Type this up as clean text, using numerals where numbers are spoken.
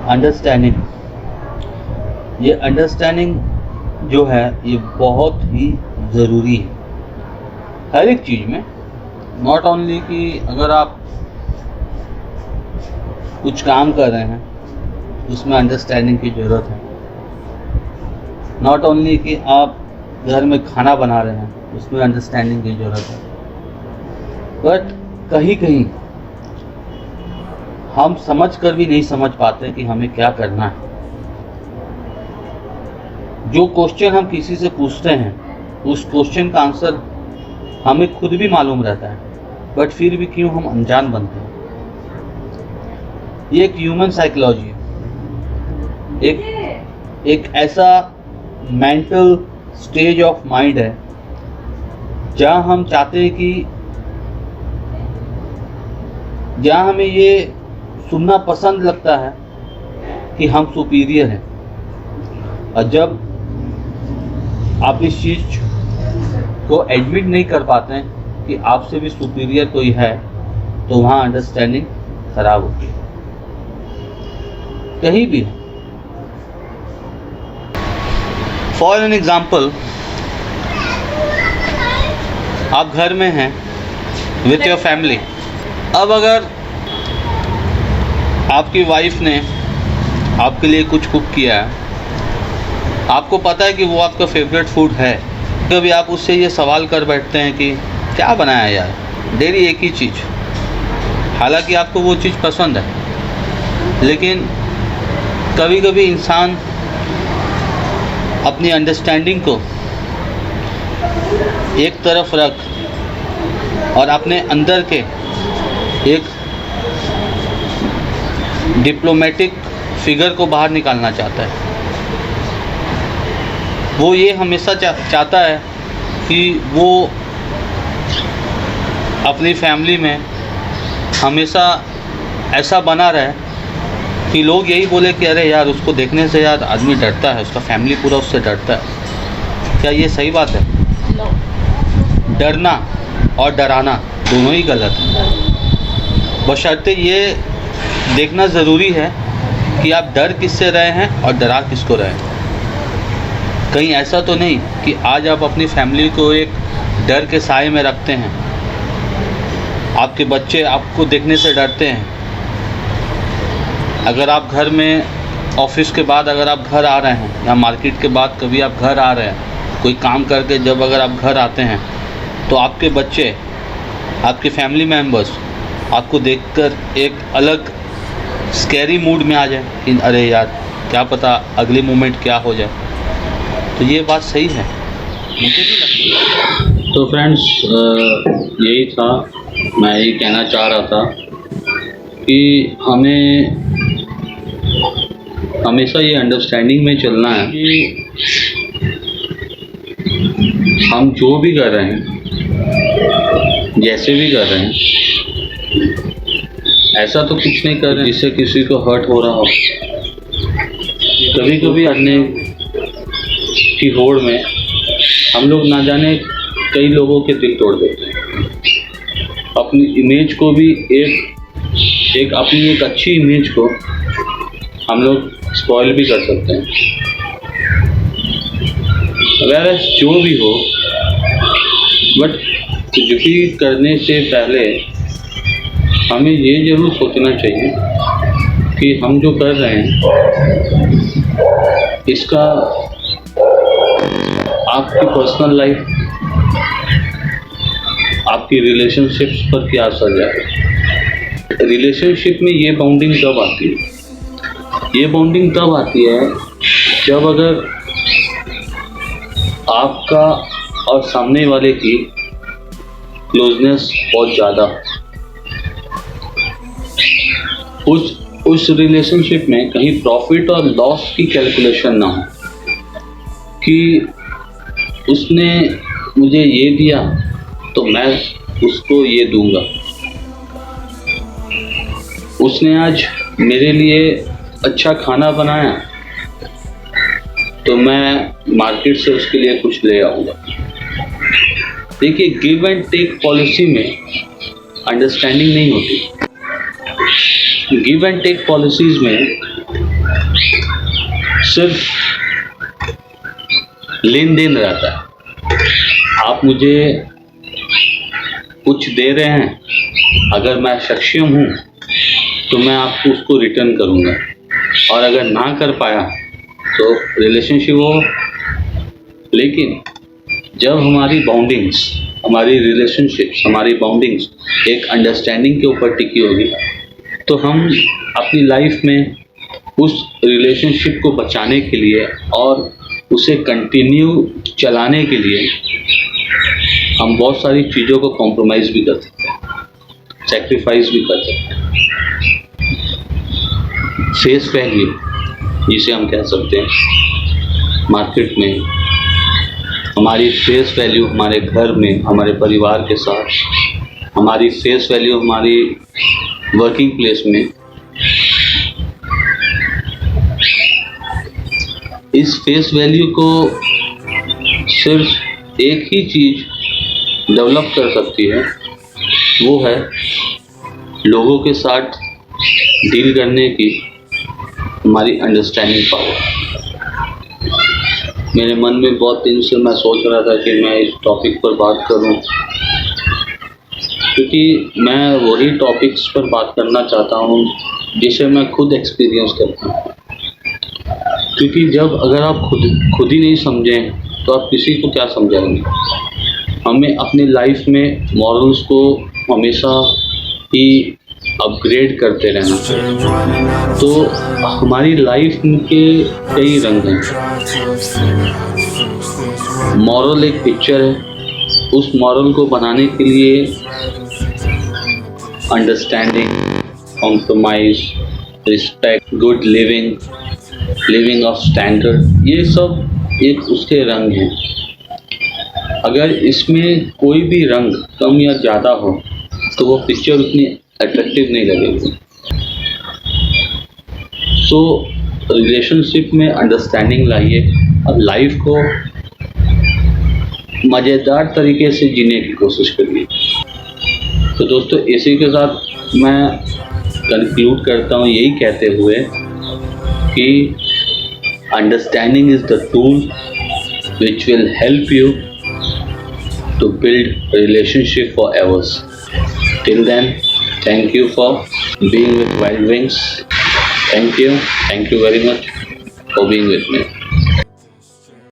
Understanding, ये understanding जो है ये बहुत ही ज़रूरी है हर एक चीज़ में। नॉट ओनली कि अगर आप कुछ काम कर रहे हैं उसमें अंडरस्टैंडिंग की ज़रूरत है, नॉट ओनली कि आप घर में खाना बना रहे हैं उसमें अंडरस्टैंडिंग की ज़रूरत है, बट कहीं कहीं हम समझ कर भी नहीं समझ पाते कि हमें क्या करना है। जो क्वेश्चन हम किसी से पूछते हैं उस क्वेश्चन का आंसर हमें खुद भी मालूम रहता है, बट फिर भी क्यों हम अनजान बनते हैं। ये एक ह्यूमन साइकोलॉजी है, एक ऐसा मेंटल स्टेज ऑफ माइंड है जहाँ हम चाहते हैं कि जहाँ हमें ये सुनना पसंद लगता है कि हम सुपीरियर हैं, और जब आप इस चीज़ को एडमिट नहीं कर पाते हैं कि आपसे भी सुपीरियर कोई है, तो वहाँ अंडरस्टैंडिंग खराब होती है कहीं भी। फॉर एन एग्जाम्पल, आप घर में हैं विथ योर फैमिली। अब अगर आपकी वाइफ ने आपके लिए कुछ कुक किया है, आपको पता है कि वो आपका फेवरेट फूड है, कभी आप उससे ये सवाल कर बैठते हैं कि क्या बनाया यार, डेली एक ही चीज़। हालांकि आपको वो चीज़ पसंद है, लेकिन कभी कभी इंसान अपनी अंडरस्टैंडिंग को एक तरफ रख और अपने अंदर के एक डिप्लोमेटिक फिगर को बाहर निकालना चाहता है। वो ये हमेशा चाहता है कि वो अपनी फैमिली में हमेशा ऐसा बना रहे कि लोग यही बोले कि अरे यार उसको देखने से यार आदमी डरता है, उसका फैमिली पूरा उससे डरता है। क्या ये सही बात है? डरना और डराना दोनों ही गलत है। बशर्ते ये देखना ज़रूरी है कि आप डर किससे रहे हैं और डरा किसको रहे हैं। कहीं ऐसा तो नहीं कि आज आप अपनी फैमिली को एक डर के साए में रखते हैं, आपके बच्चे आपको देखने से डरते हैं। अगर आप घर में ऑफिस के बाद अगर आप घर आ रहे हैं या मार्केट के बाद कभी आप घर आ रहे हैं, कोई काम करके जब अगर आप घर आते हैं, तो आपके बच्चे, आपके फैमिली मेम्बर्स आपको देखकर एक अलग स्कैरी मूड में आ जाए कि अरे यार क्या पता अगले मोमेंट क्या हो जाए। तो ये बात सही है, मुझे भी लगता है। तो फ्रेंड्स, यही था, मैं यही कहना चाह रहा था कि हमें हमेशा ये अंडरस्टैंडिंग में चलना है कि हम जो भी कर रहे हैं, जैसे भी कर रहे हैं, ऐसा तो कुछ नहीं कर रहे हैं जिससे किसी को हर्ट हो रहा हो। कभी कभी अन्य की होड़ में हम लोग ना जाने कई लोगों के दिल तोड़ देते हैं। अपनी इमेज को भी एक अपनी एक अच्छी इमेज को हम लोग स्पॉइल भी कर सकते हैं। अगर जो भी हो, बट कुछ भी करने से पहले हमें ये ज़रूर सोचना चाहिए कि हम जो कर रहे हैं इसका आपकी पर्सनल लाइफ, आपकी रिलेशनशिप्स पर क्या असर जाएगा। रिलेशनशिप में ये बाउंडिंग कब आती है? ये बाउंडिंग तब आती है जब अगर आपका और सामने वाले की क्लोजनेस बहुत ज़्यादा, उस रिलेशनशिप में कहीं प्रॉफिट और लॉस की कैलकुलेशन ना हो कि उसने मुझे ये दिया तो मैं उसको ये दूंगा, उसने आज मेरे लिए अच्छा खाना बनाया तो मैं मार्केट से उसके लिए कुछ ले आऊँगा। देखिए, गिव एंड टेक पॉलिसी में अंडरस्टैंडिंग नहीं होती। गिव एंड टेक पॉलिसीज़ में सिर्फ लेन देन रहता है। आप मुझे कुछ दे रहे हैं, अगर मैं सक्षम हूँ तो मैं आपको उसको रिटर्न करूँगा, और अगर ना कर पाया तो रिलेशनशिप हो। लेकिन जब हमारी बाउंडिंग्स, हमारी रिलेशनशिप्स, हमारी बाउंडिंग्स एक अंडरस्टैंडिंग के ऊपर टिकी होगी, तो हम अपनी लाइफ में उस रिलेशनशिप को बचाने के लिए और उसे कंटिन्यू चलाने के लिए हम बहुत सारी चीज़ों को कॉम्प्रोमाइज़ भी कर सकते हैं, सेक्रीफाइस भी कर सकते हैं। फेस वैल्यू जिसे हम कह सकते हैं, मार्केट में हमारी फेस वैल्यू, हमारे घर में, हमारे परिवार के साथ, हमारी फेस वैल्यू हमारी वर्किंग प्लेस में, इस फेस वैल्यू को सिर्फ एक ही चीज़ डेवलप कर सकती है, वो है लोगों के साथ डील करने की हमारी अंडरस्टैंडिंग पावर। मेरे मन में बहुत दिन से मैं सोच रहा था कि मैं इस टॉपिक पर बात करूं, क्योंकि मैं वही टॉपिक्स पर बात करना चाहता हूं जिसे मैं खुद एक्सपीरियंस करता हूं। क्योंकि जब अगर आप खुद ही नहीं समझें तो आप किसी को क्या समझाएंगे। हमें अपनी लाइफ में मॉरल्स को हमेशा ही अपग्रेड करते रहना। तो हमारी लाइफ के कई रंग हैं। मॉरल एक पिक्चर है, उस मॉरल को बनाने के लिए understanding, compromise, respect, good living of standard, ये सब एक उसके रंग हैं। अगर इसमें कोई भी रंग कम या ज़्यादा हो तो वो पिक्चर उतनी अट्रैक्टिव नहीं लगेगी। सो रिलेशनशिप में अंडरस्टैंडिंग लाइए और लाइफ को मज़ेदार तरीके से जीने की कोशिश करिए। तो दोस्तों, इसी के साथ मैं कंक्लूड करता हूँ यही कहते हुए कि understanding is the tool which will help you to build relationship forever. Till then, thank you for being with Wild Wings. Thank you very much for being with me.